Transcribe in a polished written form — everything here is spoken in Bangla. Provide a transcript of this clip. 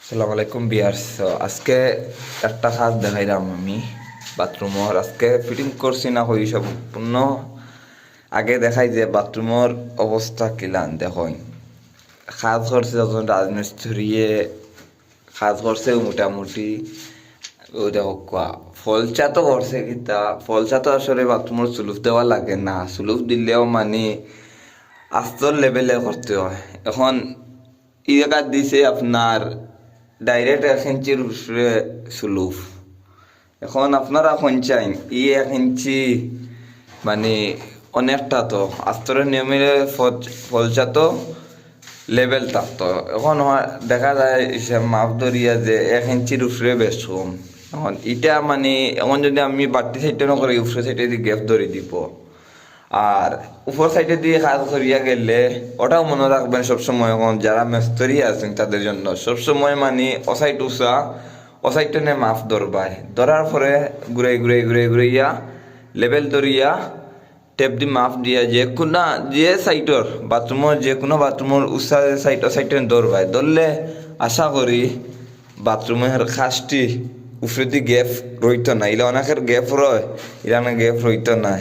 আসসালামু আলাইকুম বিয়ার্স। আজকে একটা কাজ দেখাইলাম আমি বাথরুমর। আজকে ফিটিং করছি না হই সম্পূর্ণ আগে দেখাই যে বাথরুমর অবস্থা কিলান দেখুন। কাজ করছে যখন রাজমিস্ত্রিয়ে কাজ করছে মোটামুটি ওই দেখো ফলচা তো করছে কিতা ফলচা তো আসলে বাথরুমর সুলুফ দেওয়া লাগে না, সুলুফ দিলেও মানে আস্তর লেভেলে করতে হয়। এখন ই জায়গা দিছে আপনার ডাইরেক্ট 1 ইঞ্চির উপরে সুলুফ। এখন আপনারা পঞ্চাইন ই 1 ইঞ্চি মানে অনেকটা তো আস্তরের নিয়মে ফলচা তো লেভেল থাকতো। এখন দেখা যায় সে মাপ ধরিয়া যে 1 ইঞ্চির উপরে বেশ কম। এখন এটা মানে এখন যদি আমি বাড়তি সাইডে না করি উপরে সাইডে দিয়ে গ্যাপ ধরে দিব, আর উপর সাইডে দিয়ে কাজ করিয়া গেলে ওটাও মনে রাখবেন সবসময়। এখন যারা মেস্তরি আছেন তাদের জন্য সবসময় মানে অসাইট উষা অসাইটটা নিয়ে মাফ ধরবাই, ধরার পরে ঘুরাইয়া লেভেল ধরিয়া টেপ দি মাপ দিয়া যে সাইটর বাথরুমের যে কোনো বাথরুমের উষা সাইট সাইটে ধরবাই, ধরলে আশা করি বাথরুমের খাসটি উপরে দি গ্যাপ রইত না। ইলা অনেকের গ্যাপ রয়, ইলানে গ্যাপ রইত না।